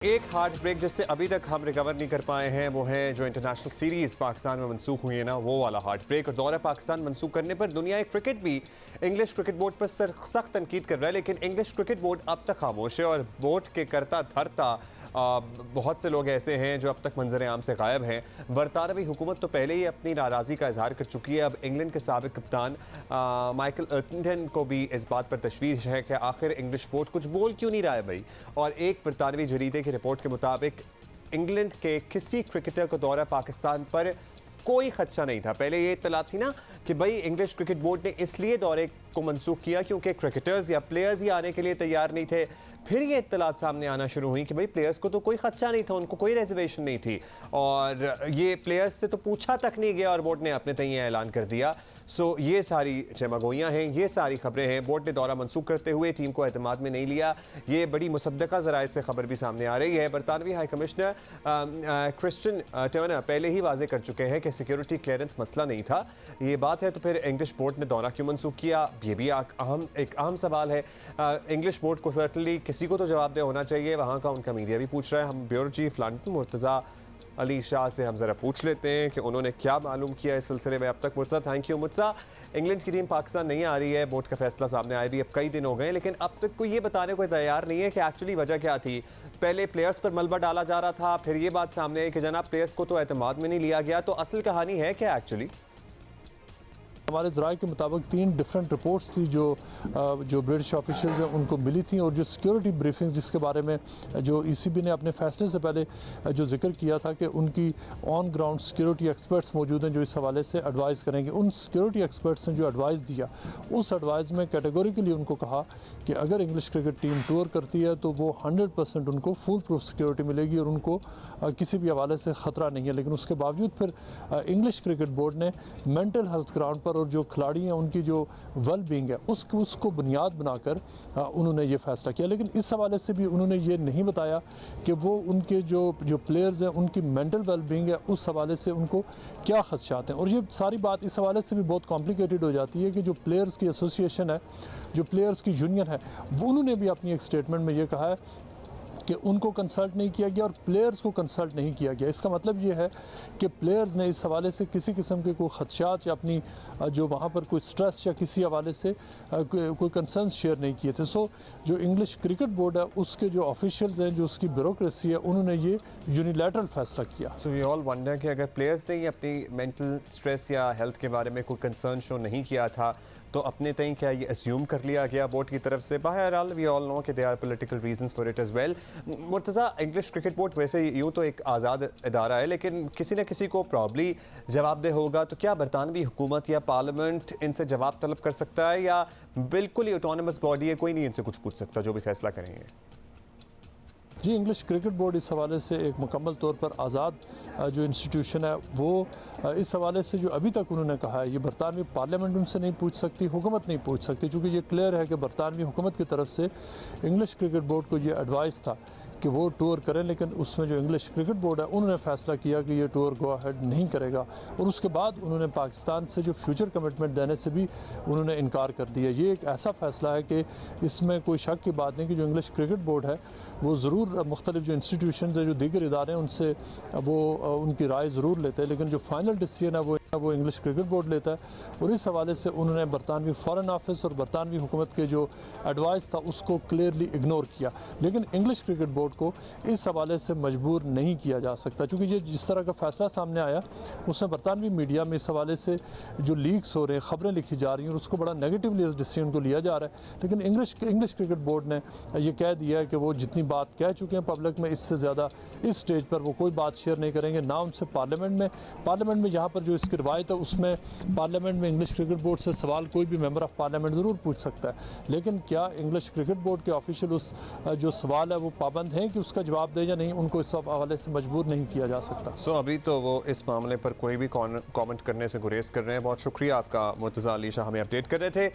एक heart break जिससे अभी तक हम रिकवर नहीं कर पाए हैं वो है जो इंटरनेशनल सीरीज़ पाकिस्तान में मनसूख हुई है ना, वो वाला हार्ट ब्रेक। और दौरा पाकिस्तान मनसूख करने पर दुनिया क्रिकेट भी इंग्लिश क्रिकेट बोर्ड पर सख्त तनकीद कर रहा है, लेकिन इंग्लिश क्रिकेट बोर्ड अब तक खामोश है और बोर्ड के करता धरता बहुत से लोग ऐसे हैं जो अब तक मंजर आम से गायब हैं। बरतानवी हुकूमत तो पहले ही अपनी नाराज़गी का इजहार कर चुकी है। अब इंग्लैंड के साबिक कप्तान माइकल अर्टिंगटन को भी इस बात पर तशवीश है कि आखिर इंग्लिश बोर्ड कुछ बोल क्यों नहीं रहा है भाई। और एक बरतानवी जरीदे की रिपोर्ट के मुताबिक इंग्लैंड के किसी क्रिकेटर को दौरा पाकिस्तान पर कोई खदशा नहीं था। पहले ये इत्तला थी ना कि भाई इंग्लिश क्रिकेट बोर्ड ने इसलिए दौरे को मनसूख किया क्योंकि क्रिकेटर्स या प्लेयर्स ही आने के लिए तैयार नहीं थे। फिर ये इत्तलात सामने आना शुरू हुई कि भाई प्लेयर्स को तो कोई खदशा नहीं था, उनको कोई रिजर्वेशन नहीं थी और ये प्लेयर्स से तो पूछा तक नहीं गया और बोर्ड ने अपने तय ऐलान कर दिया। सो ये सारी जमागोइयाँ हैं, ये सारी खबरें हैं। बोर्ड ने दौरा मनसूख करते हुए टीम को एतमाद में नहीं लिया। ये बड़ी मुसद्दका ज़राए से खबर भी सामने आ रही है। बरतानवी हाई कमिश्नर क्रिश्चियन टर्नर पहले ही वाजे कर चुके हैं कि सिक्योरिटी क्लियरेंस मसला नहीं था। ये बात है तो फिर इंग्लिश बोर्ड ने दौरा क्यों मनसूख किया, ये भी एक अहम सवाल है। इंग्लिश बोर्ड को सर्टनली किसी को तो जवाबदेह होना चाहिए। वहाँ का उनका मीडिया भी पूछ रहा है। हम bureau chief London Murtaza Ali Shah से हम ज़रा पूछ लेते हैं कि उन्होंने क्या मालूम किया इस सिलसिले में अब तक। Murtaza, thank you. Murtaza, England की टीम पाकिस्तान नहीं आ रही है, बोर्ड का फैसला सामने आए भी अब कई दिन हो गए, लेकिन अब तक कोई ये बताने को तैयार नहीं है कि एक्चुअली वजह क्या थी। पहले प्लेयर्स पर मलबा डाला जा रहा था, फिर ये बात सामने आई कि जनाब प्लेयर्स को तो एतमाद में नहीं लिया गया। तो असल कहानी है क्या एक्चुअली? हमारे ज़राए के मुताबिक 3 डिफरेंट रिपोर्ट्स थी जो ब्रिटिश ऑफिशियल्स हैं उनको मिली थी, और जो सिक्योरिटी ब्रीफिंग्स जिसके बारे में जो ईसीबी ने अपने फैसले से पहले जो जिक्र किया था कि उनकी ऑन ग्राउंड सिक्योरिटी एक्सपर्ट्स मौजूद हैं जो इस हवाले से एडवाइस करेंगे। उन सिक्योरिटी एक्सपर्ट्स ने जो एडवाइस दिया, उस एडवाइस में कैटेगोरिकली उनको कहा कि अगर इंग्लिश क्रिकेट टीम टूर करती है तो वो 100% उनको फुल प्रूफ सिक्योरिटी मिलेगी और उनको किसी भी हवाले से ख़तरा नहीं है। लेकिन उसके बावजूद फिर इंग्लिश क्रिकेट बोर्ड ने मेंटल हेल्थ ग्राउंड पर और जो खिलाड़ी हैं उनकी जो वेल बींग है उसको बुनियाद बनाकर उन्होंने ये फ़ैसला किया। लेकिन इस हवाले से भी उन्होंने ये नहीं बताया कि वो उनके जो प्लेयर्स हैं उनकी मेंटल वेल बींग है उस हवाले से उनको क्या खदशात हैं। और ये सारी बात इस हवाले से भी बहुत कॉम्प्लिकेटेड हो जाती है कि जो प्लेयर्स की एसोसिएशन है, जो प्लेयर्स की यूनियन है, वो उन्होंने भी अपनी एक स्टेटमेंट में ये कहा है कि उनको कंसल्ट नहीं किया गया और प्लेयर्स को कंसल्ट नहीं किया गया। इसका मतलब ये है कि प्लेयर्स ने इस हवाले से किसी किस्म के कोई खदशात या अपनी जो वहाँ पर कोई स्ट्रेस या किसी हवाले से कोई कंसर्न शेयर नहीं किए थे। सो जो इंग्लिश क्रिकेट बोर्ड है उसके जो ऑफिशियल्स हैं, जो उसकी ब्यूरोक्रेसी है, उन्होंने ये यूनिलैटरल फैसला किया। सो वी ऑल वंडर कि अगर प्लेयर्स ने अपनी मेंटल स्ट्रेस या हेल्थ के बारे में कोई कंसर्न शो नहीं किया था तो अपने तय क्या ये अस्यूम कर लिया गया बोर्ड की तरफ से? बहरहाल वी ऑल नो कि they are political reasons for it as well. Murtaza, English cricket board वैसे यूँ तो एक आज़ाद इदारा है, लेकिन किसी न किसी को प्रॉब्ली जवाबदेह होगा। तो क्या बरतानवी हुकूमत या पार्लियामेंट इनसे जवाब तलब कर सकता है या बिल्कुल ही ऑटोनमस बॉडी है, कोई नहीं इनसे कुछ पूछ सकता जो भी फैसला करेंगे? जी, इंग्लिश क्रिकेट बोर्ड इस हवाले से एक मुकम्मल तौर पर आज़ाद जो इंस्टीट्यूशन है, वो इस हवाले से जो अभी तक उन्होंने कहा है, ये बरतानवी पार्लियामेंट उनसे नहीं पूछ सकती, हुकूमत नहीं पूछ सकती, क्योंकि ये क्लियर है कि बरतानवी हुकूमत की तरफ से इंग्लिश क्रिकेट बोर्ड को ये एडवाइस था कि वो टूर करें, लेकिन उसमें जो इंग्लिश क्रिकेट बोर्ड है उन्होंने फ़ैसला किया कि ये टूर गो अहेड नहीं करेगा। और उसके बाद उन्होंने पाकिस्तान से जो फ्यूचर कमिटमेंट देने से भी उन्होंने इनकार कर दिया। ये एक ऐसा फ़ैसला है कि इसमें कोई शक की बात नहीं कि जो इंग्लिश क्रिकेट बोर्ड है वो ज़रूर मुख्तलिफ जो इंस्टीट्यूशन है, जो दीगर इदारे हैं, उनसे वो उनकी राय ज़रूर लेते हैं, लेकिन जो फाइनल डिसीजन है वो इंग्लिश क्रिकेट बोर्ड लेता है। और इस हवाले से उन्होंने बरतानवी फ़ॉरेन ऑफिस और बरतानवी हुकूमत के जो एडवाइस था उसको क्लियरली इग्नोर किया। लेकिन इंग्लिश क्रिकेट बोर्ड को इस हवाले से मजबूर नहीं किया जा सकता, क्योंकि ये जिस तरह का फ़ैसला सामने आया उसमें बरतानवी मीडिया में इस हवाले से जो लीक्स हो रहे हैं, ख़बरें लिखी जा रही हैं और उसको बड़ा नेगेटिवली इस डिसीजन को लिया जा रहा है। लेकिन इंग्लिश क्रिकेट बोर्ड ने ये कह दिया है कि वो जितनी बात कह चुके हैं पब्लिक में, इससे ज़्यादा इस स्टेज पर वो कोई बात शेयर नहीं करेंगे, ना उनसे पार्लियामेंट में यहाँ पर जो इसकी रवायत है उसमें पार्लियामेंट में इंग्लिश क्रिकेट बोर्ड से सवाल कोई भी मेंबर ऑफ पार्लियामेंट ज़रूर पूछ सकता है। लेकिन क्या इंग्लिश क्रिकेट बोर्ड के ऑफिशियल उस जो सवाल है वो पाबंद हैं कि उसका जवाब दे या नहीं? उनको इस हवाले से मजबूर नहीं किया जा सकता। सो अभी तो वो इस मामले पर कोई भी कमेंट करने से गुरेज कर रहे हैं। बहुत शुक्रिया आपका मुर्तज़ा अली शाह, हमें अपडेट कर रहे थे।